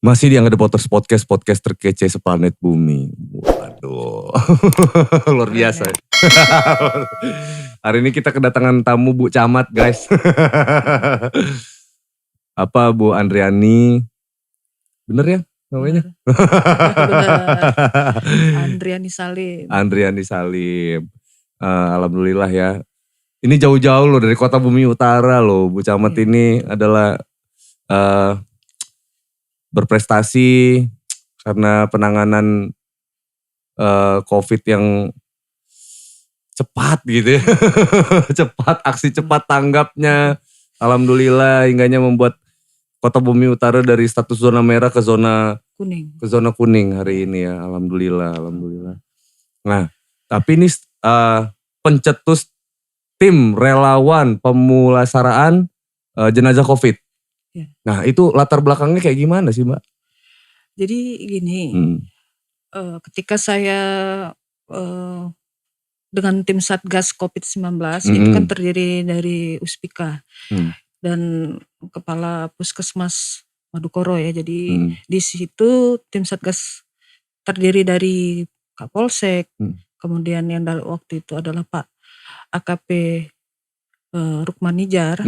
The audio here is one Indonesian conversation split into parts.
Masih di Angga The Potters Podcast, podcast terkece seplanet bumi. Waduh, luar Keren biasa. ya. Hari ini kita kedatangan tamu Bu Camat, guys. Apa Bu Andriani? Bener ya namanya? Benar. Andriani Salim. Andriani Salim. Alhamdulillah ya. Ini jauh-jauh loh dari kota Bumi Utara loh. Bu Camat ini adalah berprestasi karena penanganan COVID yang cepat gitu ya. Cepat, aksi cepat tanggapnya. Alhamdulillah hingganya membuat kota Bumi Utara dari status zona merah ke zona kuning hari ini ya. Alhamdulillah. Nah, tapi ini pencetus tim relawan pemulasaraan jenazah COVID. Ya. Nah, itu latar belakangnya kayak gimana sih, Mbak? Jadi gini, ketika saya dengan tim Satgas COVID-19 itu kan terdiri dari Uspika dan Kepala Puskesmas Madukoro ya. Jadi di situ tim Satgas terdiri dari Kapolsek, kemudian yang waktu itu adalah Pak AKP Rukmanijar,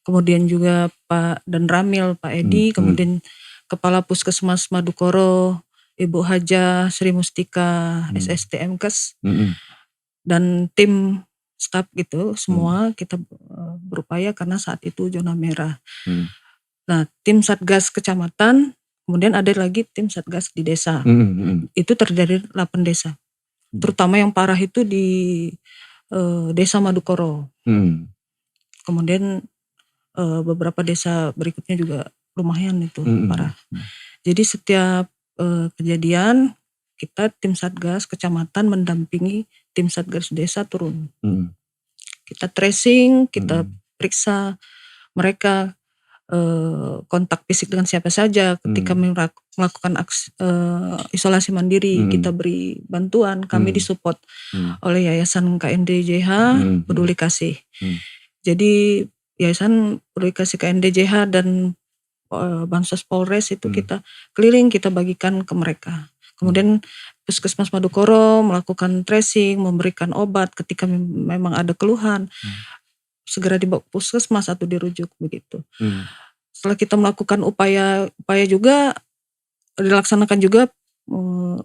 kemudian juga Pak Dan Ramil, Pak Edi, kemudian Kepala Puskesmas Madukoro, Ibu Haja Sri Mustika, SSTMkes, dan tim staf gitu, semua kita berupaya karena saat itu zona merah. Nah, tim Satgas Kecamatan, kemudian ada lagi tim Satgas di desa. Itu terdiri 8 desa. Terutama yang parah itu di desa Madukoro. Kemudian beberapa desa berikutnya juga lumayan itu parah. Jadi setiap kejadian kita tim Satgas Kecamatan mendampingi tim Satgas desa turun. Kita tracing, kita periksa mereka kontak fisik dengan siapa saja ketika melakukan isolasi mandiri. Kita beri bantuan, kami disupport oleh Yayasan KNDJH Peduli Kasih. Jadi Yayasan Peduli Kasih KNDJH dan Bansos Polres itu kita keliling, kita bagikan ke mereka. Kemudian Puskesmas Madukoro melakukan tracing, memberikan obat ketika memang ada keluhan, segera dibawa ke puskesmas atau dirujuk begitu. Setelah kita melakukan upaya juga dilaksanakan juga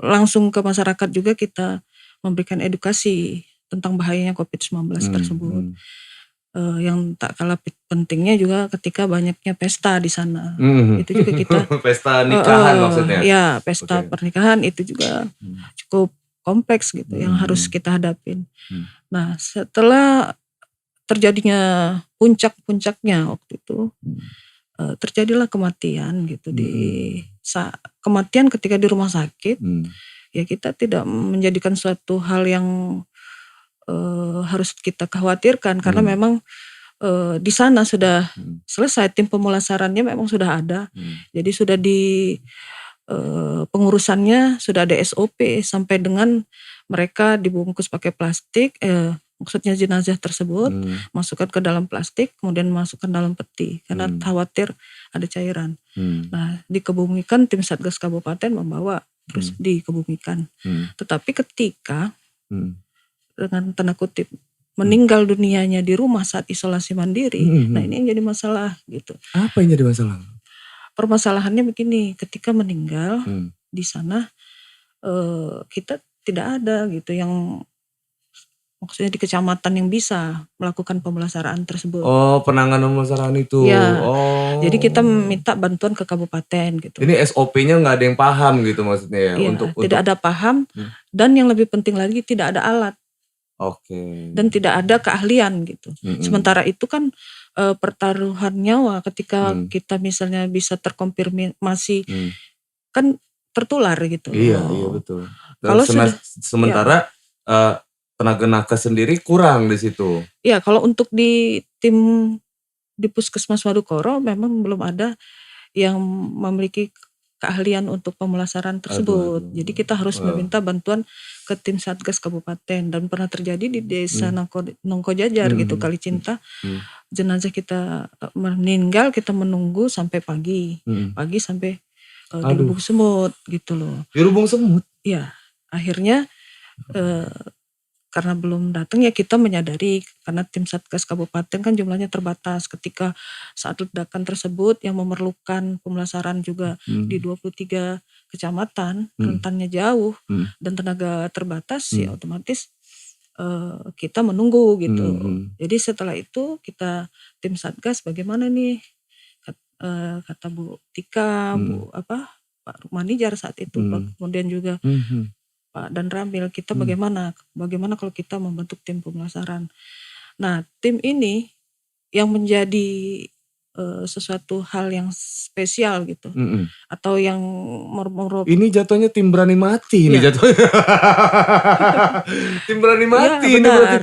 langsung ke masyarakat juga kita memberikan edukasi tentang bahayanya COVID-19 tersebut. Yang tak kalah pentingnya juga ketika banyaknya pesta di sana. Itu juga kita pesta nikahan maksudnya. Ya, pesta pernikahan itu juga cukup kompleks gitu yang harus kita hadapin. Nah, setelah terjadinya puncaknya waktu itu terjadilah kematian gitu kematian ketika di rumah sakit. Ya kita tidak menjadikan suatu hal yang harus kita khawatirkan karena memang di sana sudah selesai, tim pemulasarannya memang sudah ada. Jadi sudah di pengurusannya sudah ada SOP sampai dengan mereka dibungkus pakai plastik, maksudnya jenazah tersebut masukkan ke dalam plastik, kemudian masukkan dalam peti karena khawatir ada cairan. Nah, dikebumikan, tim Satgas Kabupaten membawa terus dikebumikan. Tetapi ketika dengan tanda kutip meninggal dunianya di rumah saat isolasi mandiri, nah ini yang jadi masalah gitu. Apa yang jadi masalah? Permasalahannya begini, ketika meninggal di sana kita tidak ada gitu yang maksudnya di kecamatan yang bisa melakukan pemulasaraan tersebut. Oh, penanganan pemulasaraan itu. Ya, jadi kita minta bantuan ke kabupaten gitu. Ini SOP-nya nggak ada yang paham gitu maksudnya ya? Iya, tidak ada paham dan yang lebih penting lagi tidak ada alat. Dan tidak ada keahlian gitu. Sementara itu kan pertaruhan nyawa ketika kita misalnya bisa terkonfirmasi kan tertular gitu. Iya betul. Kalau sementara tenaga nakes sendiri kurang di situ. Iya, kalau untuk di tim di Puskesmas Madukoro memang belum ada yang memiliki keahlian untuk pemulasaran tersebut. Jadi kita harus meminta bantuan ke tim Satgas Kabupaten dan pernah terjadi di desa Nongkojajar gitu, Kalicinta. Jenazah kita meninggal, kita menunggu sampai pagi sampai di Aduh, Lubuk Semut gitu loh. di Lubung Semut. Ya, akhirnya eh, karena belum datang ya kita menyadari karena tim Satgas Kabupaten kan jumlahnya terbatas ketika saat ledakan tersebut yang memerlukan pemulasaran juga di 23 kecamatan rentannya jauh dan tenaga terbatas ya otomatis kita menunggu gitu. Jadi setelah itu kita tim Satgas bagaimana nih kata Bu Tika, Pak Rukmanijar saat itu, kemudian juga Pak dan Ramil, kita bagaimana kalau kita membentuk tim pemulasaran. Nah, tim ini yang menjadi sesuatu hal yang spesial gitu, atau yang Ini jatuhnya tim berani mati ini Ya. jatuhnya. Tim berani ya mati ini berarti. benar.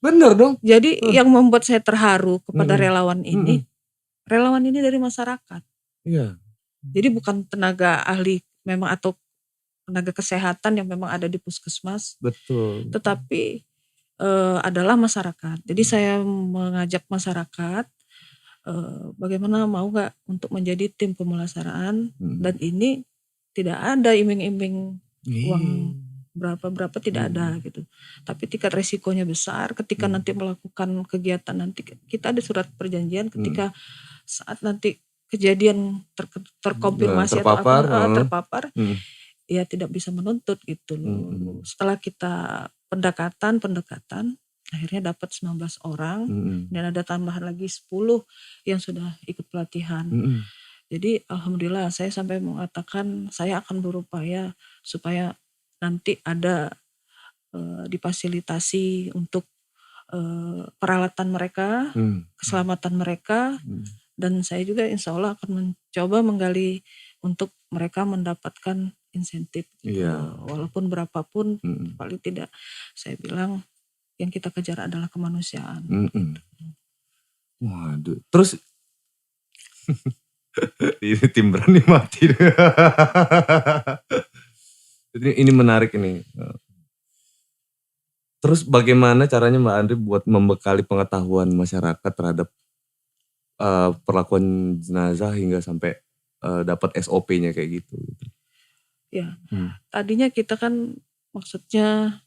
Bener dong. Jadi yang membuat saya terharu kepada relawan ini dari masyarakat. Iya. Jadi bukan tenaga ahli memang atau tenaga kesehatan yang memang ada di puskesmas, Betul. tetapi adalah masyarakat. Jadi saya mengajak masyarakat bagaimana mau nggak untuk menjadi tim pemulasaraan dan ini tidak ada iming-iming uang berapa tidak ada gitu. Tapi tingkat resikonya besar ketika nanti melakukan kegiatan nanti kita ada surat perjanjian ketika saat nanti kejadian terkonfirmasi terpapar, atau terpapar ya tidak bisa menuntut gitu loh. Setelah kita pendekatan akhirnya dapat 19 orang dan ada tambahan lagi 10 yang sudah ikut pelatihan. Jadi alhamdulillah saya sampai mengatakan saya akan berupaya supaya nanti ada difasilitasi untuk peralatan mereka, keselamatan mereka, dan saya juga insya Allah akan mencoba menggali untuk mereka mendapatkan insentif gitu. Walaupun berapapun paling tidak saya bilang yang kita kejar adalah kemanusiaan. Waduh, terus ini tim berani mati. Ini menarik ini. Terus bagaimana caranya Mbak Andri buat membekali pengetahuan masyarakat terhadap perlakuan jenazah hingga sampai dapat SOP-nya kayak gitu? Ya, tadinya kita kan maksudnya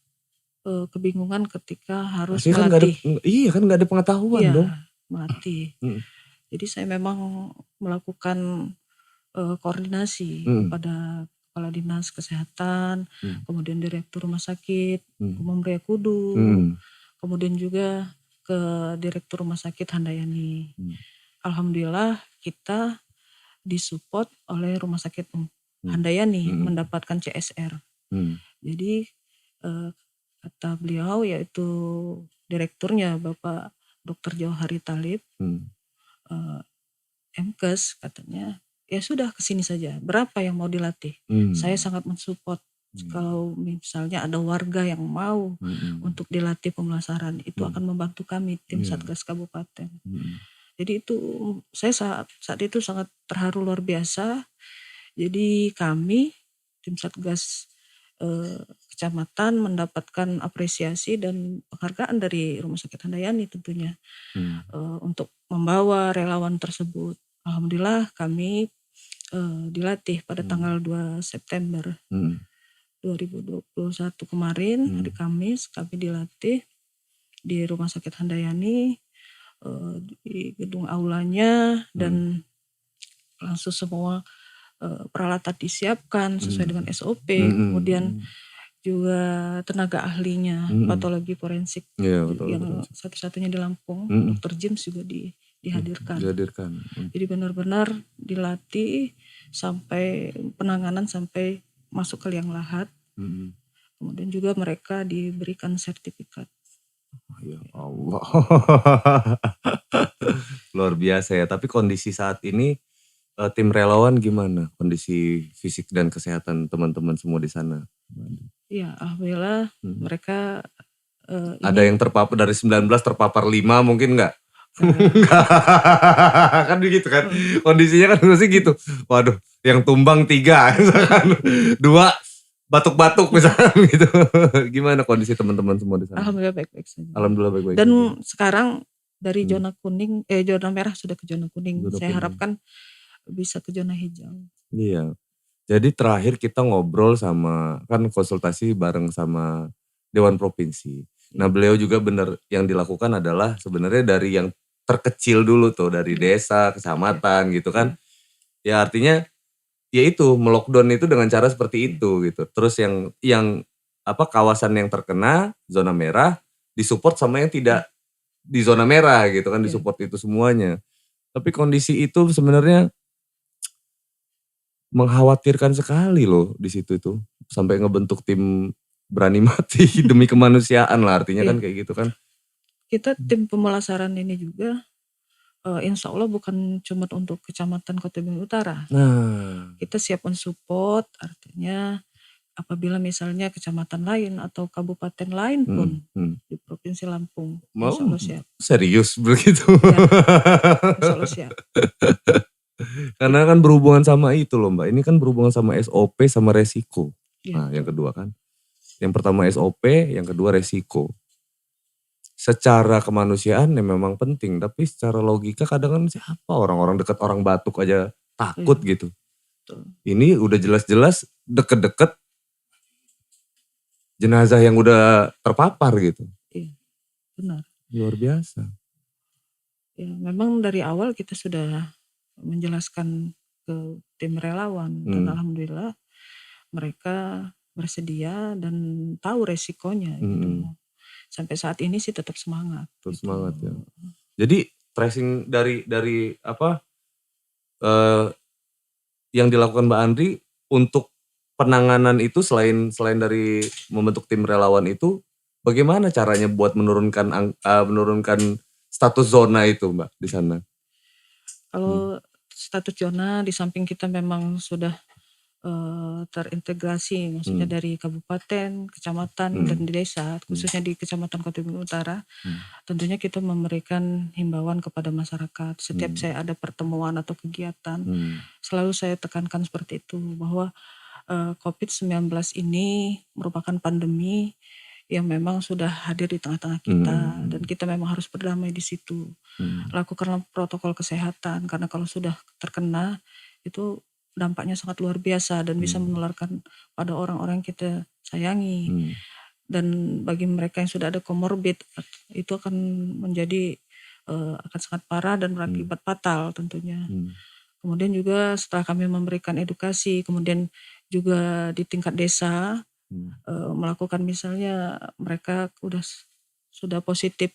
kebingungan ketika harus melatih. Kan nggak ada pengetahuan dong. Melatih. Jadi saya memang melakukan koordinasi kepada Kepala Dinas Kesehatan, kemudian Direktur Rumah Sakit Umum Raya Kudu, kemudian juga ke Direktur Rumah Sakit Handayani. Alhamdulillah kita disupport oleh Rumah Sakit Handayani mendapatkan CSR. Jadi kata beliau yaitu direkturnya Bapak Dr. Jauhari Talib, MKes katanya ya sudah kesini saja. Berapa yang mau dilatih? Saya sangat mensupport. Kalau misalnya ada warga yang mau untuk dilatih pemulasaran itu akan membantu kami tim Satgas Kabupaten. Jadi itu saya saat itu sangat terharu luar biasa. Jadi kami tim Satgas Kecamatan mendapatkan apresiasi dan penghargaan dari Rumah Sakit Handayani tentunya untuk membawa relawan tersebut. Alhamdulillah kami dilatih pada tanggal 2 September 2021 kemarin, hari Kamis kami dilatih di Rumah Sakit Handayani di gedung aulanya dan langsung semua peralatan disiapkan sesuai dengan SOP, kemudian juga tenaga ahlinya patologi forensik yang satu-satunya di Lampung, Dr. James juga dihadirkan. Jadi benar-benar dilatih sampai penanganan sampai masuk ke liang lahat. Kemudian juga mereka diberikan sertifikat. Ya Allah. Luar biasa ya. Tapi kondisi saat ini tim relawan gimana? Kondisi fisik dan kesehatan teman-teman semua di sana? Ya, alhamdulillah mereka ada yang terpapar dari 19 terpapar 5 mungkin enggak? Kan begitu kan? Kondisinya kan masih gitu. Waduh, yang tumbang 3 misalkan 2 batuk-batuk misalkan gitu. Gimana kondisi teman-teman semua di sana? Alhamdulillah baik-baik saja. Alhamdulillah baik-baik. Dan sekarang dari zona kuning, zona merah sudah ke zona kuning. Saya harapkan bisa ke zona hijau. Iya. Jadi terakhir kita ngobrol sama, kan konsultasi bareng sama Dewan Provinsi. Nah beliau juga benar yang dilakukan adalah sebenarnya dari yang terkecil dulu tuh, dari desa, kecamatan gitu kan. Ya artinya ya itu melockdown itu dengan cara seperti itu gitu. Terus yang kawasan yang terkena zona merah disupport sama yang tidak di zona merah gitu kan, disupport itu semuanya. Tapi kondisi itu sebenarnya mengkhawatirkan sekali loh di situ itu. Sampai ngebentuk tim berani mati demi kemanusiaan lah, artinya kan kayak gitu kan. Kita tim pemulasaran ini juga insya Allah bukan cuma untuk Kecamatan Kota Bumi Utara. Nah, Kita siap mensupport, artinya apabila misalnya kecamatan lain atau kabupaten lain pun di Provinsi Lampung, insya Allah siap. Serius begitu? Insya Allah siap. Karena kan berhubungan sama itu loh Mbak, ini kan berhubungan sama SOP sama resiko. Nah yang kedua kan, yang pertama SOP, yang kedua resiko. Secara kemanusiaan ya memang penting, tapi secara logika kadang kan siapa orang-orang dekat orang batuk aja takut gitu. Ini udah jelas-jelas deket-deket jenazah yang udah terpapar gitu. Iya, benar. Luar biasa. Ya, memang dari awal kita sudah menjelaskan ke tim relawan dan alhamdulillah mereka bersedia dan tahu resikonya gitu. Sampai saat ini sih tetap semangat. Terus gitu. Semangat ya. Jadi tracing dari yang dilakukan Mbak Andri untuk penanganan itu selain dari membentuk tim relawan itu, bagaimana caranya buat menurunkan status zona itu Mbak di sana? Kalau status zona di samping kita memang sudah terintegrasi, maksudnya dari kabupaten, kecamatan, dan di desa, khususnya di Kecamatan Kota Bumi Utara, tentunya kita memberikan himbauan kepada masyarakat. Setiap saya ada pertemuan atau kegiatan, selalu saya tekankan seperti itu, bahwa COVID-19 ini merupakan pandemi yang memang sudah hadir di tengah-tengah kita, dan kita memang harus berdamai di situ. Lakukanlah protokol kesehatan, karena kalau sudah terkena, itu dampaknya sangat luar biasa dan bisa menularkan pada orang-orang yang kita sayangi. Dan bagi mereka yang sudah ada komorbid, itu akan menjadi akan sangat parah dan berakibat fatal tentunya. Kemudian juga setelah kami memberikan edukasi, kemudian juga di tingkat desa melakukan, misalnya mereka sudah positif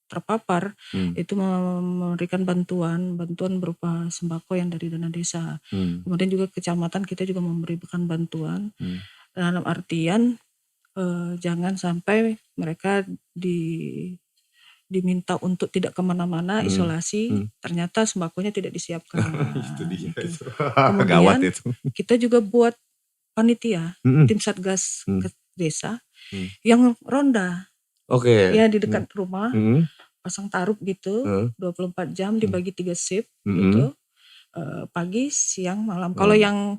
terpapar, itu memberikan bantuan berupa sembako yang dari dana desa. Kemudian juga kecamatan kita juga memberikan bantuan dalam artian jangan sampai mereka diminta untuk tidak kemana-mana isolasi, ternyata sembakonya tidak disiapkan. Itu dia. Gitu. Gawat Kemudian itu. kita juga buat panitia, tim satgas ke desa yang ronda. Oke. Ya di dekat rumah, pasang tarup gitu, 24 jam dibagi 3 shift gitu. Pagi, siang, malam. Kalau yang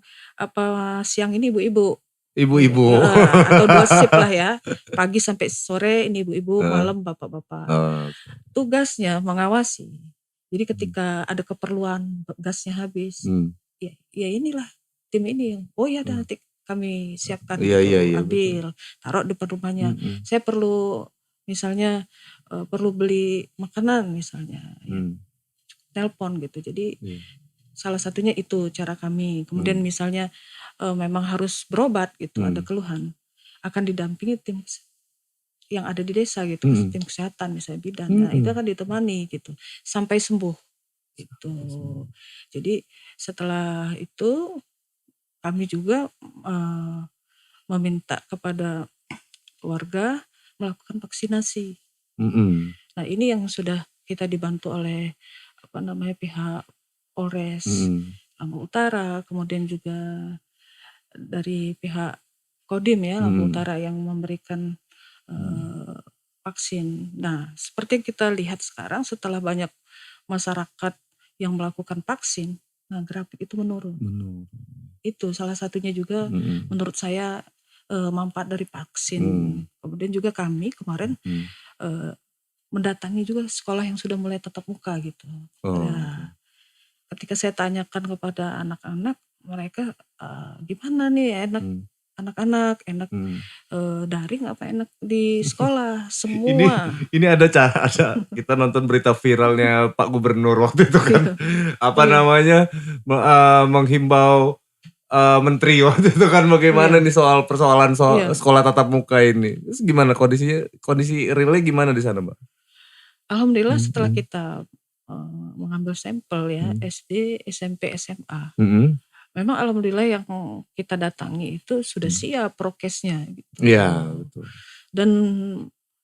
siang ini ibu-ibu. Ibu-ibu. Atau 2 shift lah ya. Pagi sampai sore ini ibu-ibu, malam bapak-bapak. Tugasnya mengawasi. Jadi ketika ada keperluan gasnya habis, ya inilah tim ini yang nanti kami siapkan gitu, ambil, taruh depan rumahnya. Saya perlu misalnya perlu beli makanan misalnya, telepon gitu. Jadi salah satunya itu cara kami. Kemudian misalnya memang harus berobat gitu, ada keluhan, akan didampingi tim yang ada di desa gitu, tim kesehatan misalnya bidan. Nah itu akan ditemani gitu sampai sembuh gitu. Jadi setelah itu kami juga meminta kepada warga melakukan vaksinasi. Nah ini yang sudah kita dibantu oleh pihak Polres Lampung Utara, kemudian juga dari pihak Kodim ya Lampung Utara yang memberikan vaksin. Nah seperti yang kita lihat sekarang setelah banyak masyarakat yang melakukan vaksin, nah grafik itu menurun. Itu salah satunya juga menurut saya manfaat dari vaksin. Kemudian juga kami kemarin mendatangi juga sekolah yang sudah mulai tatap muka gitu. Nah, ketika saya tanyakan kepada anak-anak, mereka gimana nih enak anak-anak enak daring apa enak di sekolah semua. Ini ada kita nonton berita viralnya Pak Gubernur waktu itu kan apa Iya. namanya menghimbau menteri waktu itu kan bagaimana nih soal persoalan Iya. sekolah tatap muka ini. Terus gimana kondisi realnya gimana di sana, Mbak? Alhamdulillah setelah kita mengambil sampel ya SD, SMP, SMA. Memang alhamdulillah yang kita datangi itu sudah siap prokesnya gitu. Iya, betul. Dan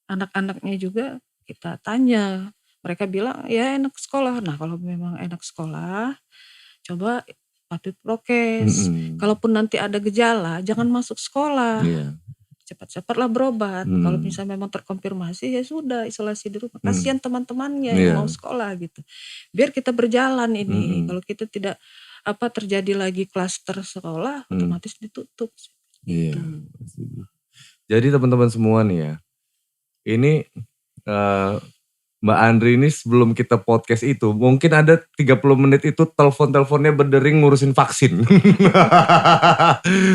anak-anaknya juga kita tanya, mereka bilang ya enak sekolah. Nah kalau memang enak sekolah, coba patuhi prokes. Kalaupun nanti ada gejala, jangan masuk sekolah. Iya. Cepat-cepatlah berobat. Kalau misalnya memang terkonfirmasi ya sudah isolasi di rumah. Kasihan teman-temannya yang mau sekolah gitu. Biar kita berjalan ini. Kalau kita tidak terjadi lagi klaster sekolah, otomatis ditutup. Iya. Jadi teman-teman semua nih ya, ini Mbak Andri ini sebelum kita podcast itu, mungkin ada 30 menit itu telepon-teleponnya berdering ngurusin vaksin.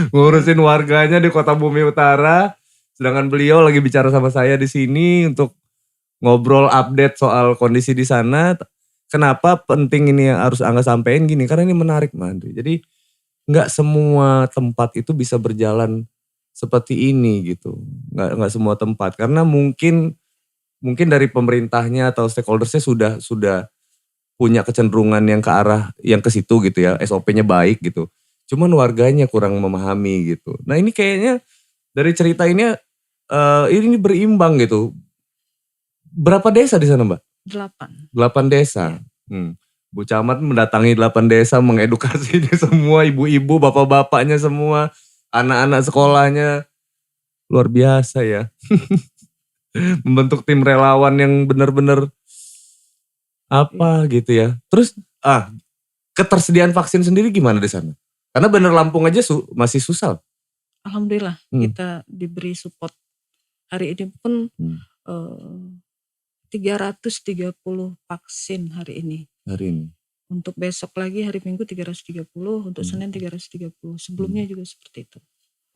Ngurusin warganya di Kota Bumi Utara. Sedangkan beliau lagi bicara sama saya di sini untuk ngobrol update soal kondisi di sana. Kenapa penting ini yang harus Angga sampein gini, karena ini menarik Mbak Andri. Jadi gak semua tempat itu bisa berjalan seperti ini gitu. Gak semua tempat, karena mungkin dari pemerintahnya atau stakeholdersnya sudah punya kecenderungan yang ke arah yang ke situ gitu ya, SOP-nya baik gitu. Cuman warganya kurang memahami gitu. Nah ini kayaknya dari cerita ini berimbang gitu. Berapa desa di sana Mbak? 8 desa. Bu Camat mendatangi 8 desa mengedukasi semua ibu-ibu, bapak-bapaknya semua, anak-anak sekolahnya. Luar biasa ya. Membentuk tim relawan yang benar-benar gitu ya. Terus ketersediaan vaksin sendiri gimana di sana? Karena Bandar Lampung aja masih susah. Alhamdulillah kita diberi support. Hari ini pun 330 vaksin hari ini. Untuk besok lagi hari Minggu 330, untuk Senin 330. Sebelumnya juga seperti itu.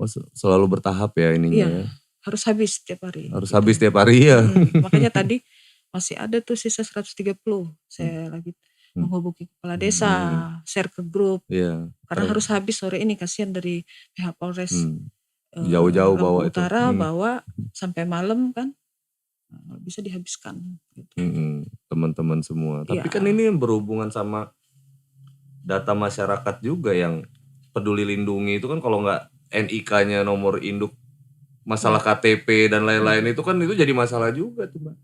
Oh, selalu bertahap ya ininya iya, ya. Harus habis setiap hari. Habis setiap hari ya. Makanya tadi masih ada tuh sisa 130. Saya lagi menghubungi kepala desa, share ke grup. Iya. Karena harus habis sore ini, kasihan dari pihak Polres jauh-jauh bawa itu. Utara bawa sampai malam kan. Bisa dihabiskan gitu. Teman-teman semua. Tapi kan ini berhubungan sama data masyarakat juga yang peduli lindungi itu kan, kalau nggak NIK-nya nomor induk, masalah KTP dan lain-lain itu kan itu jadi masalah juga tuh Mbak.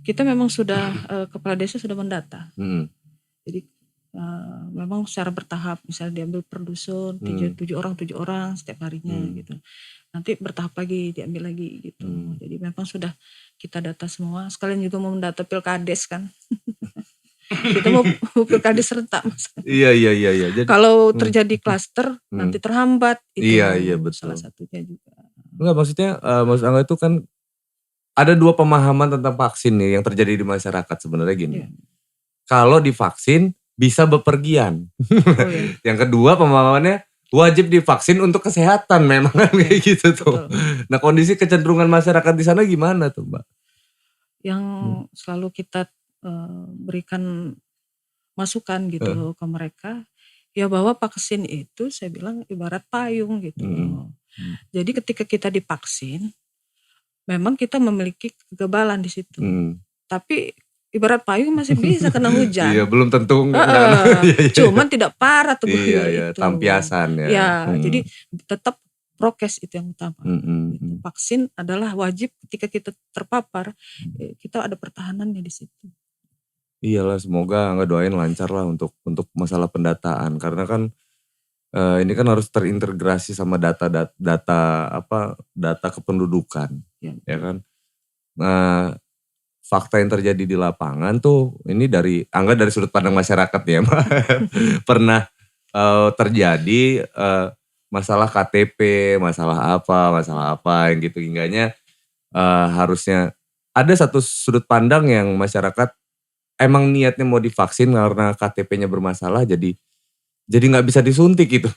Kita memang sudah kepala desa sudah mendata. Jadi memang secara bertahap, misalnya diambil per dusun 7 orang setiap harinya gitu. Nanti bertahap lagi diambil lagi gitu. Jadi memang sudah kita data semua. Sekalian juga mau mendata pilkades kan. Kita mau pilkades serentak Mas. Iya. Jadi, kalau terjadi klaster nanti terhambat itu. Iya betul. Salah satunya juga. Enggak, maksudnya Mas Angga itu kan ada 2 pemahaman tentang vaksin nih yang terjadi di masyarakat sebenarnya gini. Kalau divaksin bisa bepergian. Yang kedua pemahamannya wajib divaksin untuk kesehatan, memang kan kayak gitu tuh. Betul. Nah kondisi kecenderungan masyarakat di sana gimana tuh Mbak? Yang selalu kita berikan masukan gitu ke mereka, ya bahwa vaksin itu saya bilang ibarat payung gitu. Jadi ketika kita divaksin, memang kita memiliki kekebalan di situ. Tapi ibarat payung masih bisa kena hujan. Iya, belum tentu. Cuman tidak parah tuh. Iya, tampiasan ya. Ya, jadi tetap prokes itu yang utama. Gitu. Vaksin adalah wajib ketika kita terpapar, kita ada pertahanannya di situ. Iyalah, semoga Angga doain lancar lah untuk masalah pendataan, karena kan ini kan harus terintegrasi sama data kependudukan, ya kan. Nah, fakta yang terjadi di lapangan tuh ini dari Angga dari sudut pandang masyarakat ya, pernah terjadi masalah KTP, masalah apa yang gitu, hingganya harusnya ada satu sudut pandang yang masyarakat emang niatnya mau divaksin karena KTP-nya bermasalah, jadi jadi nggak bisa disuntik gitu.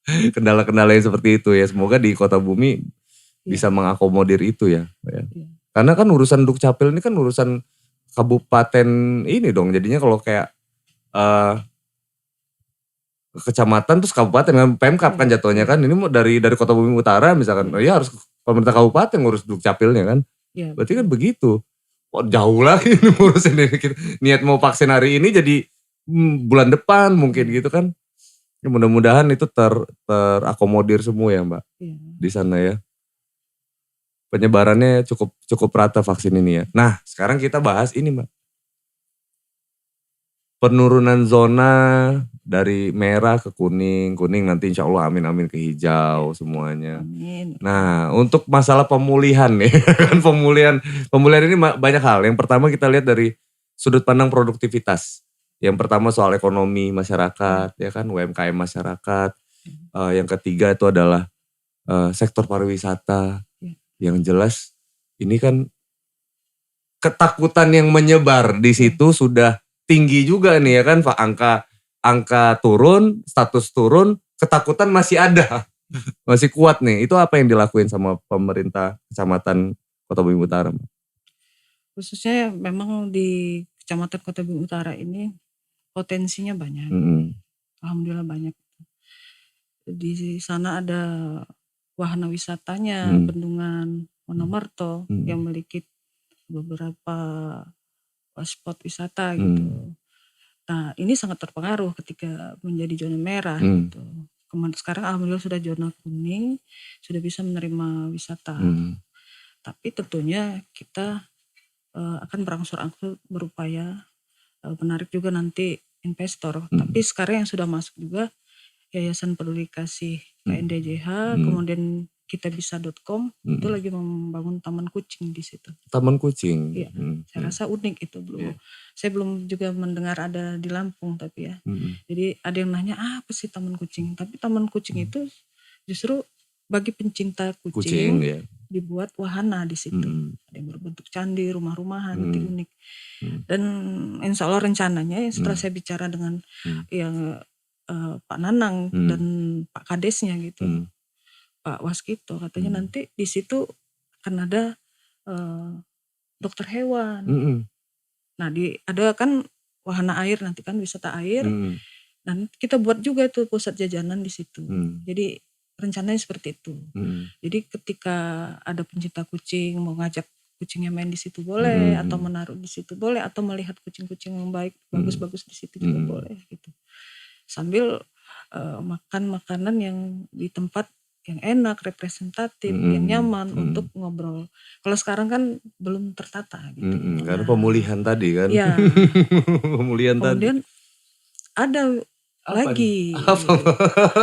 Kendala-kendala yang seperti itu ya. Semoga di Kota Bumi bisa mengakomodir itu ya. Iya. Karena kan urusan Dukcapil ini kan urusan kabupaten ini dong. Jadinya kalau kayak kecamatan terus kabupaten kan Pemkab kan jatuhnya kan. Ini mau dari Kota Bumi Utara misalkan. Ya harus pemerintah kabupaten ngurus Dukcapilnya kan. Berarti kan begitu. Oh, jauh lagi ngurusin ini. Niat mau vaksin hari ini jadi bulan depan mungkin gitu kan. Ya, mudah-mudahan itu terakomodir semua ya Mbak di sana ya. Penyebarannya cukup rata vaksin ini ya. Nah sekarang kita bahas ini Mbak. Penurunan zona dari merah ke kuning nanti insya Allah amin ke hijau semuanya. Amin. Nah untuk masalah pemulihan nih, kan pemulihan ini banyak hal. Yang pertama kita lihat dari sudut pandang produktivitas. Yang pertama soal ekonomi masyarakat, ya kan UMKM masyarakat. Yang ketiga itu adalah sektor pariwisata. Yang jelas ini kan ketakutan yang menyebar di situ sudah tinggi juga nih ya kan Pak, angka turun, status turun, ketakutan masih ada. Masih kuat nih. Itu apa yang dilakuin sama pemerintah Kecamatan Kota Bumi Utara? Khususnya memang di Kecamatan Kota Bumi Utara ini potensinya banyak. Alhamdulillah banyak. Di sana ada wahana wisatanya, Bendungan Wonomerto yang memiliki beberapa spot wisata gitu. Nah ini sangat terpengaruh ketika menjadi zona merah gitu. Sekarang alhamdulillah sudah zona kuning, sudah bisa menerima wisata. Tapi tentunya kita akan berangsur-angsur berupaya menarik juga nanti investor. Tapi sekarang yang sudah masuk juga Yayasan Peduli Kasih KNDJH, kemudian kitabisa.com itu lagi membangun taman kucing di situ. Taman kucing. Iya, saya rasa unik itu belum. Saya belum juga mendengar ada di Lampung tapi ya. Jadi ada yang nanya apa sih taman kucing? Tapi taman kucing itu justru bagi pencinta kucing dibuat wahana di situ. Ada yang berbentuk candi, rumah-rumahan, nanti unik. Dan insya Allah rencananya setelah saya bicara dengan yang Pak Nanang dan Pak Kadesnya gitu, Pak Waskito katanya nanti di situ akan ada dokter hewan. Nah ada kan wahana air nanti kan wisata air, dan kita buat juga tuh pusat jajanan di situ. Jadi rencananya seperti itu. Jadi ketika ada pencinta kucing mau ngajak kucingnya main di situ boleh, atau menaruh di situ boleh, atau melihat kucing-kucing yang baik bagus-bagus di situ juga boleh gitu. Sambil makan makanan yang di tempat yang enak, representatif, yang nyaman untuk ngobrol. Kalau sekarang kan belum tertata gitu. Karena pemulihan tadi kan. Iya. Pemulihan kemudian tadi. Ada lagi.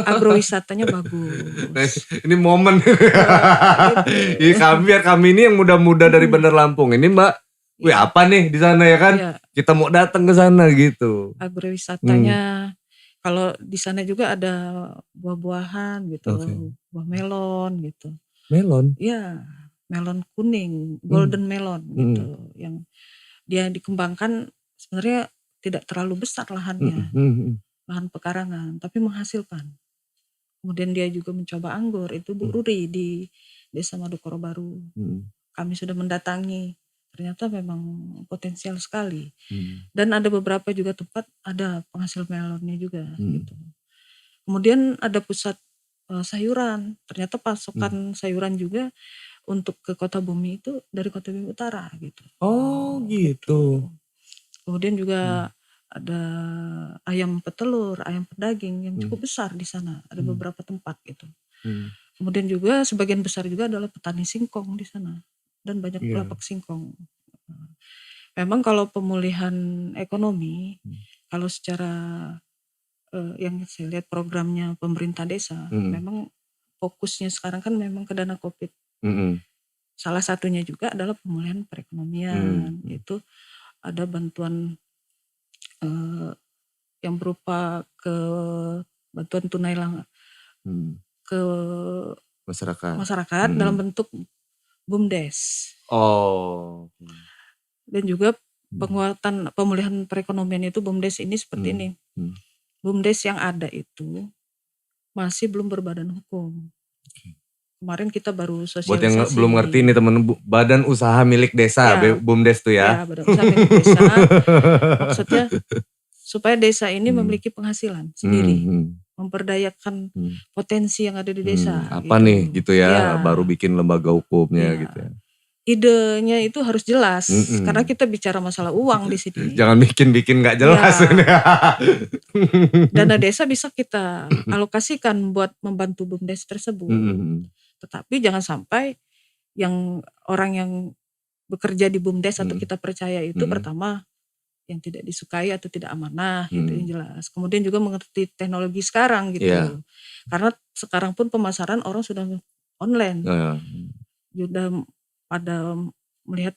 Agrowisatanya bagus. Nah, ini momen. Biar kami ini yang muda-muda dari Bandar Lampung ini Mbak. Wih apa nih di sana ya kan? Kita mau datang ke sana gitu. Agrowisatanya kalau di sana juga ada buah-buahan gitu, buah melon gitu. Melon? Iya, melon kuning, golden melon gitu, yang dia dikembangkan sebenarnya tidak terlalu besar lahannya, lahan pekarangan, tapi menghasilkan. Kemudian dia juga mencoba anggur, itu Bu Ruri di Desa Madukoro Baru. Kami sudah mendatangi, ternyata memang potensial sekali. Dan ada beberapa juga tempat ada penghasil melonnya juga gitu. Kemudian ada pusat sayuran, ternyata pasokan sayuran juga untuk ke Kota Bumi itu dari Kota Bumi Utara gitu. Oh gitu. Kemudian juga ada ayam petelur, ayam pedaging yang cukup besar di sana. Ada beberapa tempat gitu. Kemudian juga sebagian besar juga adalah petani singkong di sana. Dan banyak lapak singkong. Memang kalau pemulihan ekonomi, kalau secara yang saya lihat programnya pemerintah desa, memang fokusnya sekarang kan memang ke dana COVID. Salah satunya juga adalah pemulihan perekonomian, yaitu ada bantuan yang berupa bantuan tunai ke masyarakat dalam bentuk BUMDes. Dan juga penguatan pemulihan perekonomian itu BUMDes ini seperti ini. BUMDes yang ada itu masih belum berbadan hukum. Kemarin kita baru Buat yang sosialisasi. belum ngerti nih temen, badan usaha milik desa, Ya, BUMDes tuh ya. Ya, badan usaha milik desa. Maksudnya supaya desa ini memiliki penghasilan sendiri, memperdayakan potensi yang ada di desa. Apa gitu. nih gitu ya, Ya. baru bikin lembaga hukumnya Ya. gitu ya. Idenya itu harus jelas, karena kita bicara masalah uang di sini. Jangan bikin-bikin gak jelas. Ya. Dana desa bisa kita alokasikan buat membantu BUMDes tersebut. Tetapi jangan sampai yang orang yang bekerja di BUMDes atau kita percaya itu pertama yang tidak disukai atau tidak amanah gitu yang jelas. Kemudian juga mengerti teknologi sekarang gitu. Yeah. Karena sekarang pun pemasaran orang sudah online. Sudah pada melihat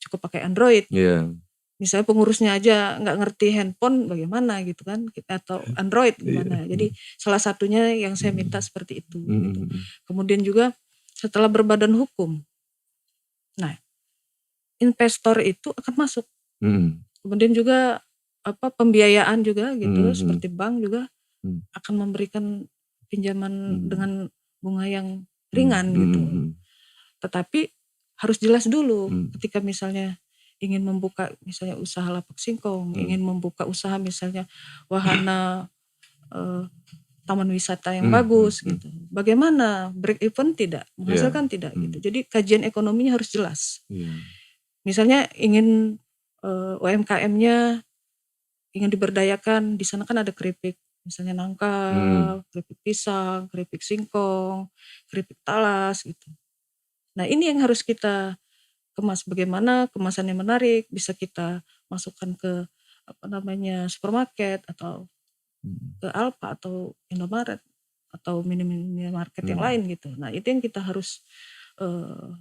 cukup pakai Android. Yeah. Misalnya pengurusnya aja nggak ngerti handphone bagaimana gitu kan, atau Android gimana. Jadi salah satunya yang saya minta seperti itu. Gitu. Kemudian juga setelah berbadan hukum, nah investor itu akan masuk. Kemudian juga pembiayaan juga gitu, seperti bank juga akan memberikan pinjaman dengan bunga yang ringan gitu. Tetapi harus jelas dulu ketika misalnya ingin membuka misalnya usaha lapak singkong, ingin membuka usaha misalnya wahana taman wisata yang bagus gitu. Bagaimana break even tidak, menghasilkan tidak gitu. Jadi kajian ekonominya harus jelas. Misalnya ingin UMKM-nya ingin diberdayakan, di sana kan ada keripik, misalnya nangka, keripik pisang, keripik singkong, keripik talas gitu. Nah ini yang harus kita kemas, bagaimana kemasannya menarik, bisa kita masukkan ke supermarket atau ke Alfa atau Indomaret atau minimarket yang lain gitu. Nah itu yang kita harus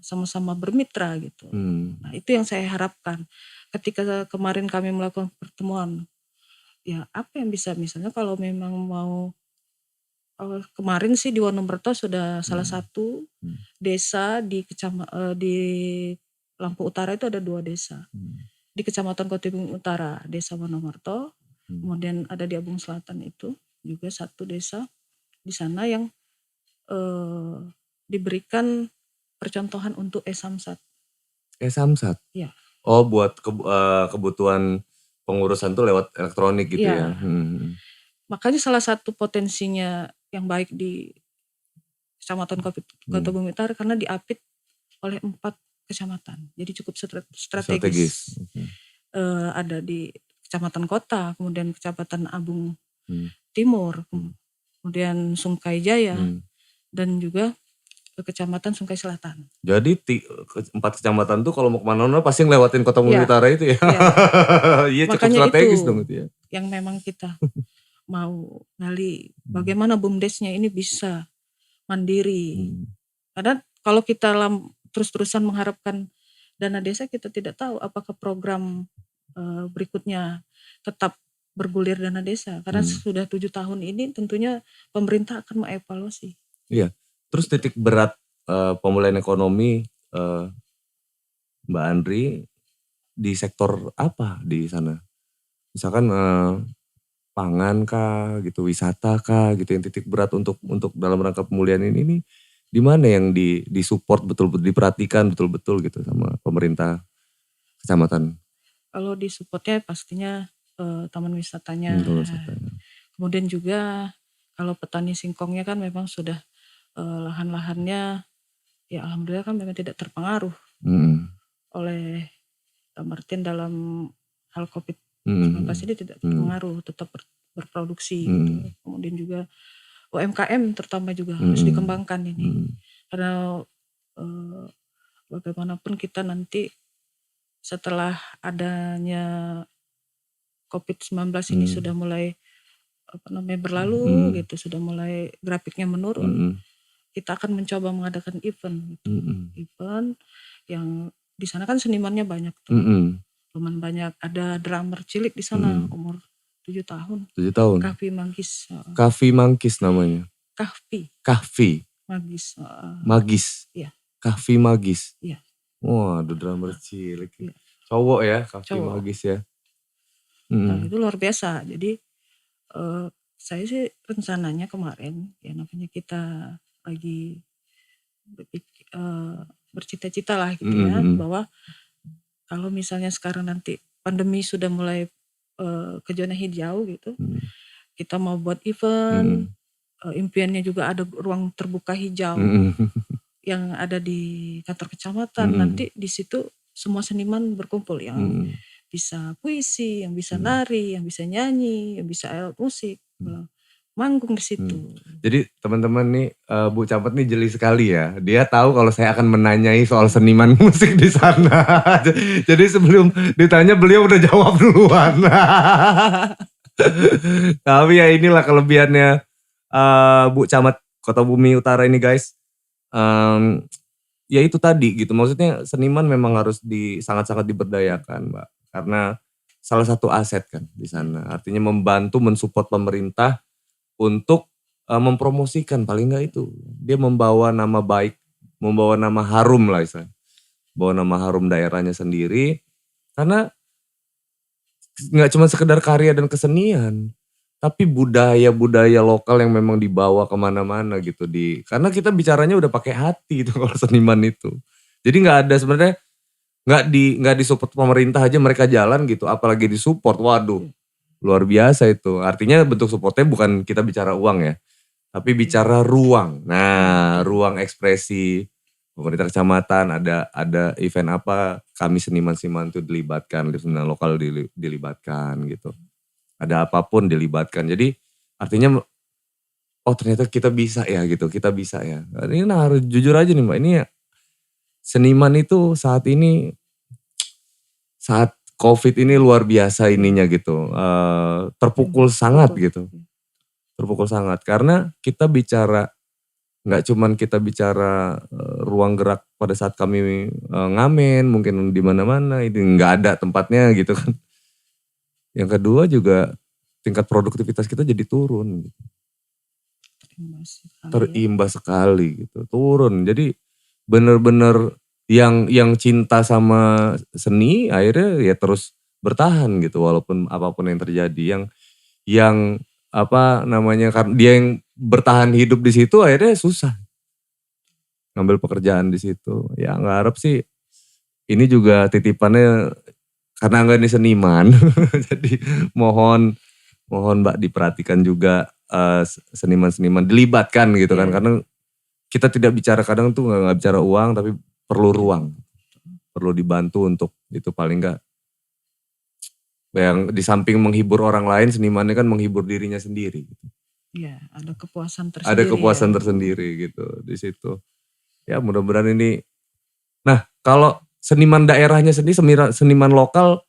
sama-sama bermitra gitu. Nah itu yang saya harapkan. Ketika kemarin kami melakukan pertemuan, ya apa yang bisa misalnya kalau memang mau kemarin sih di Wonomerto sudah salah satu desa di Lampung Utara itu ada 2 desa. Di Kecamatan Kota Bumi Utara, Desa Wonomerto, kemudian ada di Abung Selatan itu juga satu desa di sana yang diberikan percontohan untuk e-Samsat. E-Samsat? Ya. Oh buat kebutuhan pengurusan tuh lewat elektronik gitu ya. Makanya salah satu potensinya yang baik di Kecamatan Kota Bumi Utara karena diapit oleh 4 kecamatan. Jadi cukup strategis. Ada di Kecamatan Kota, kemudian Kecamatan Abung Timur, kemudian Sungkai Jaya, dan juga Kecamatan Sungkai Selatan. Jadi 4 kecamatan tuh kalau mau kemana-mana pasti ngelewatin Kota Bumi Utara itu ya. Iya cukup strategis dong itu ya. Yang memang kita mau gali bagaimana BUMDesnya ini bisa mandiri. Karena kalau kita terus-terusan mengharapkan dana desa, kita tidak tahu apakah program berikutnya tetap bergulir dana desa. Karena sudah 7 tahun ini tentunya pemerintah akan mengevaluasi. Iya. Terus titik berat pemulihan ekonomi Mbak Andri di sektor apa di sana? Misalkan pangan kah gitu, wisata kah gitu, yang titik berat untuk dalam rangka pemulihan ini di mana yang disupport betul-betul, diperhatikan betul-betul gitu sama pemerintah kecamatan? Kalau disupportnya pastinya taman wisatanya. Kemudian juga kalau petani singkongnya kan memang sudah lahan-lahannya ya alhamdulillah kan memang tidak terpengaruh oleh Martin dalam hal COVID-19 ini tidak terpengaruh, tetap berproduksi gitu. Kemudian juga UMKM terutama juga harus dikembangkan ini. Karena bagaimanapun kita nanti setelah adanya COVID-19 ini sudah mulai berlalu gitu, sudah mulai grafiknya menurun. Kita akan mencoba mengadakan event gitu. Event yang di sana kan senimannya banyak tuh. Lumayan banyak, ada drummer cilik di sana umur 7 tahun. 7 tahun. Kahfi Manggis. Kahfi Manggis namanya. Kahfi. Magis. Iya. Kahfi Magis. Iya. Wah, ada drummer cilik. Iya. Cowok ya, Kahfi Magis ya. Nah, itu luar biasa. Jadi Saya sih rencananya kemarin, ya namanya kita lagi bercita-cita lah gitu ya, bahwa kalau misalnya sekarang nanti pandemi sudah mulai ke zona hijau gitu, kita mau buat event, impiannya juga ada ruang terbuka hijau yang ada di kantor kecamatan. Nanti di situ semua seniman berkumpul, yang bisa puisi, yang bisa nari, yang bisa nyanyi, yang bisa alat musik, manggung di situ. Jadi teman-teman nih, Bu Campet nih jeli sekali ya. Dia tahu kalau saya akan menanyai soal seniman musik di sana. Jadi sebelum ditanya beliau udah jawab duluan. Tapi ya inilah kelebihannya Bu Camat Kota Bumi Utara ini guys. Ya itu tadi gitu. Maksudnya seniman memang harus sangat-sangat diberdayakan, Mbak. Karena salah satu aset kan di sana. Artinya membantu mensupport pemerintah untuk mempromosikan, paling enggak itu. Dia membawa nama baik, membawa nama harum lah istilahnya. Bawa nama harum daerahnya sendiri. Karena nggak cuma sekedar karya dan kesenian, tapi budaya-budaya lokal yang memang dibawa kemana-mana gitu. Karena kita bicaranya udah pakai hati itu kalau seniman itu. Jadi nggak ada sebenarnya, nggak disupport pemerintah aja mereka jalan gitu, apalagi disupport, waduh luar biasa itu. Artinya bentuk supportnya bukan kita bicara uang ya, tapi bicara ruang. Nah, ruang ekspresi pemerintah kecamatan, ada event apa, kami seniman-seniman itu dilibatkan, seniman lokal dilibatkan gitu. Ada apapun dilibatkan. Jadi artinya oh ternyata kita bisa ya gitu, kita bisa ya. Ini harus jujur aja nih Mbak, ini ya, seniman itu saat ini, saat COVID ini luar biasa ininya gitu, terpukul sangat gitu. Terpukul sangat karena kita bicara, nggak cuman kita bicara ruang gerak pada saat kami ngamen, mungkin di mana-mana itu nggak ada tempatnya gitu kan. Yang kedua juga tingkat produktivitas kita jadi turun gitu. Terimbas sekali gitu, turun. Jadi bener-bener yang cinta sama seni akhirnya ya terus bertahan gitu walaupun apapun yang terjadi. Yang apa namanya, karena dia yang bertahan hidup di situ akhirnya susah ngambil pekerjaan di situ. Ya nggak harap sih ini juga titipannya karena nggak ini seniman. Jadi mohon Mbak diperhatikan juga seniman-seniman dilibatkan gitu kan, karena kita tidak bicara kadang tuh nggak bicara uang tapi perlu ruang, perlu dibantu untuk itu paling nggak. Yang di samping menghibur orang lain, senimannya kan menghibur dirinya sendiri. Iya, ada kepuasan tersendiri. Ada kepuasan tersendiri gitu di situ. Ya mudah-mudahan ini. Nah kalau seniman daerahnya sendiri, seniman lokal,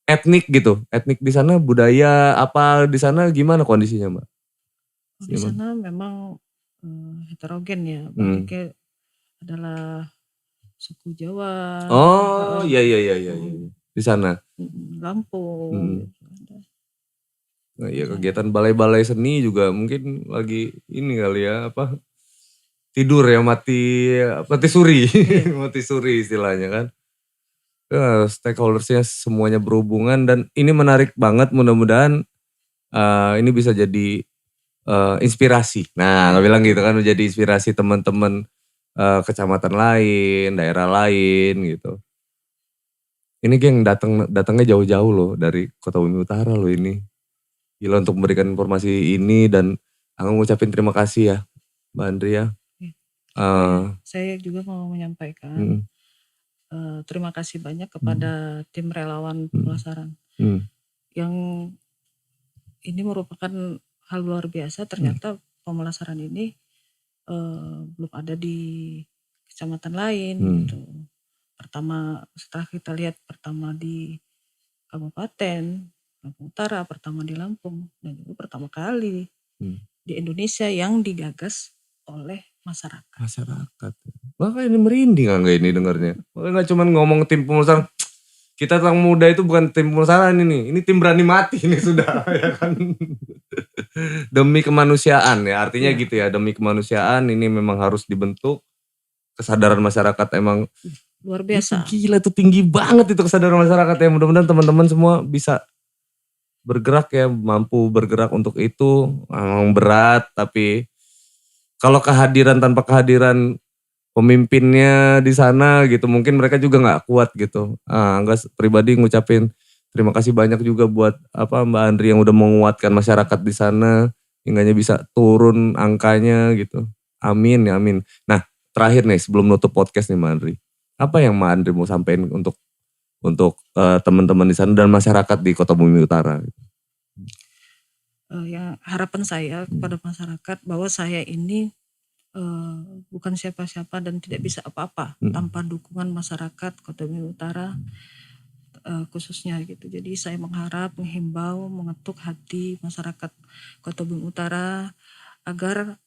etnik gitu, etnik di sana budaya apa di sana gimana kondisinya Mbak? Di sana memang heterogen ya, banyaknya adalah suku Jawa. Oh iya. Di sana. Lampung. Nah, ya kegiatan balai-balai seni juga mungkin lagi ini kali ya apa? Tidur ya, mati suri. Mati suri istilahnya kan. Stakeholdersnya semuanya berhubungan dan ini menarik banget, mudah-mudahan ini bisa jadi inspirasi. Nah nggak bilang gitu kan, menjadi inspirasi teman-teman kecamatan lain, daerah lain gitu. Ini geng datangnya jauh-jauh loh dari Kota Bumi Utara loh ini. Gila untuk memberikan informasi ini dan aku ngucapin terima kasih ya Mbak Andrea. Saya juga mau menyampaikan terima kasih banyak kepada tim relawan pemulasaran. Yang ini merupakan hal luar biasa, ternyata pemulasaran ini belum ada di kecamatan lain gitu. Pertama setelah kita lihat pertama di Kabupaten Lampung Utara, pertama di Lampung, dan juga pertama kali di Indonesia yang digagas oleh masyarakat. Makanya ini merinding nggak ini dengarnya. Makanya nggak cuma ngomong tim pemulasaran. Kita Terang Muda itu bukan tim pemulasaran ini tim berani mati ini sudah ya kan. Demi kemanusiaan ya, artinya gitu ya, demi kemanusiaan ini memang harus dibentuk. Kesadaran masyarakat emang luar biasa. Itu gila tuh, tinggi banget itu kesadaran masyarakat ya. Mudah-mudahan teman-teman semua bisa bergerak ya, mampu bergerak untuk itu. Memang berat, tapi kalau tanpa kehadiran pemimpinnya di sana gitu, mungkin mereka juga nggak kuat gitu. Angga pribadi ngucapin terima kasih banyak juga buat Mbak Andri yang udah menguatkan masyarakat di sana, hingganya bisa turun angkanya gitu. Amin ya amin. Nah terakhir nih sebelum nutup podcast nih Mbak Andri, apa yang Mbak Andri mau sampaikan untuk teman-teman di sana dan masyarakat di Kota Bumi Utara? Yang harapan saya kepada masyarakat bahwa saya ini bukan siapa-siapa dan tidak bisa apa-apa tanpa dukungan masyarakat Kota Bumi Utara khususnya gitu. Jadi saya menghimbau, mengetuk hati masyarakat Kota Bumi Utara agar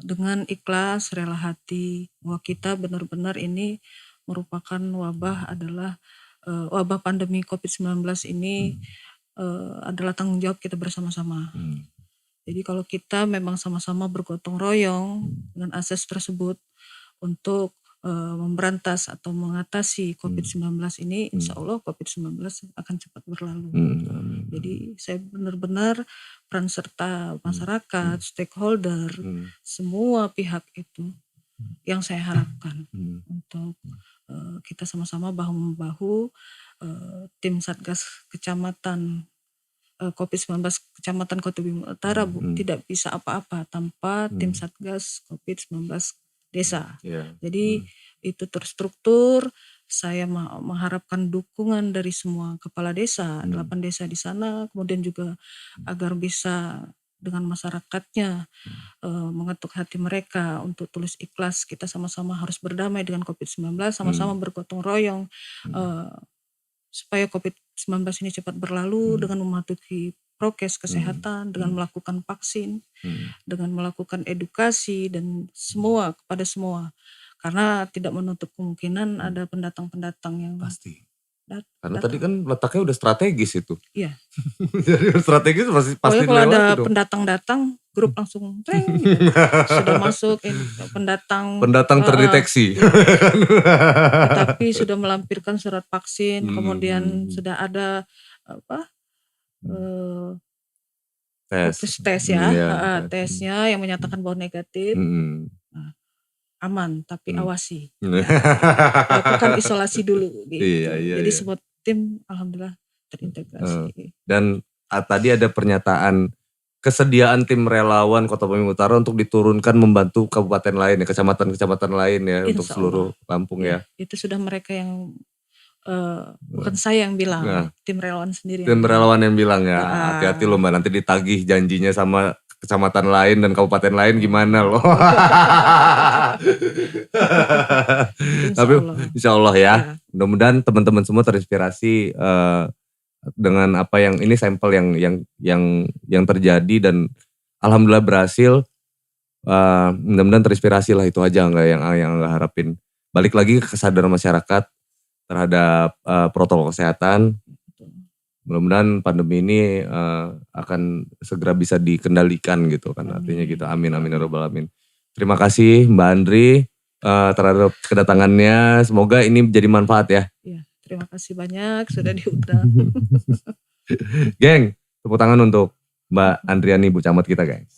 dengan ikhlas, rela hati bahwa kita benar-benar ini merupakan wabah pandemi COVID-19 ini adalah tanggung jawab kita bersama-sama. Jadi kalau kita memang sama-sama bergotong royong dengan asas tersebut untuk memberantas atau mengatasi COVID-19 ini, insya Allah COVID-19 akan cepat berlalu. Jadi saya benar-benar peran serta masyarakat, stakeholder, semua pihak itu yang saya harapkan untuk kita sama-sama bahu-membahu tim Satgas Kecamatan COVID-19 Kecamatan Kota Bumi Utara tidak bisa apa-apa tanpa tim Satgas COVID-19 desa. Jadi itu terstruktur. Saya mengharapkan dukungan dari semua kepala desa, 8 desa di sana, kemudian juga agar bisa dengan masyarakatnya mengetuk hati mereka untuk tulus ikhlas. Kita sama-sama harus berdamai dengan COVID-19, sama-sama bergotong royong supaya COVID-19 ini cepat berlalu dengan mematuhi prokes kesehatan, dengan melakukan vaksin, dengan melakukan edukasi dan kepada semua. Karena tidak menutup kemungkinan ada pendatang-pendatang yang pasti. Karena tadi kan letaknya udah strategis itu. Iya. Jadi strategis pasti kalau ada dong. pendatang datang, grup langsung gitu. Sudah masuk pendatang terdeteksi. Tetapi sudah melampirkan surat vaksin, kemudian sudah ada tes ya, tesnya yang menyatakan bahwa negatif. Aman, tapi awasi. Lakukan isolasi dulu gitu. Jadi semua tim alhamdulillah terintegrasi. Dan tadi ada pernyataan kesediaan tim relawan Kota Bumi Utara untuk diturunkan membantu kabupaten lain ya, kecamatan-kecamatan lain ya, untuk seluruh Lampung ya. Itu sudah mereka yang bukan saya yang bilang, tim relawan sendiri. Tim relawan yang bilang ya, hati-hati loh Mbak, nanti ditagih janjinya sama kecamatan lain dan kabupaten lain gimana loh. Tapi insya Allah ya. Mudah-mudahan teman-teman semua terinspirasi dengan apa yang ini sampel yang terjadi dan alhamdulillah berhasil. Mudah-mudahan terinspirasi lah, itu aja yang nggak harapin. Balik lagi ke kesadaran masyarakat terhadap protokol kesehatan. Mudah-mudahan pandemi ini akan segera bisa dikendalikan gitu kan. Artinya gitu, amin amin ya rabbal alamin. Terima kasih Mbak Andri terhadap kedatangannya. Semoga ini jadi manfaat ya. Iya, terima kasih banyak sudah diundang. Geng, tepuk tangan untuk Mbak Andriani, Bu Camat kita, guys.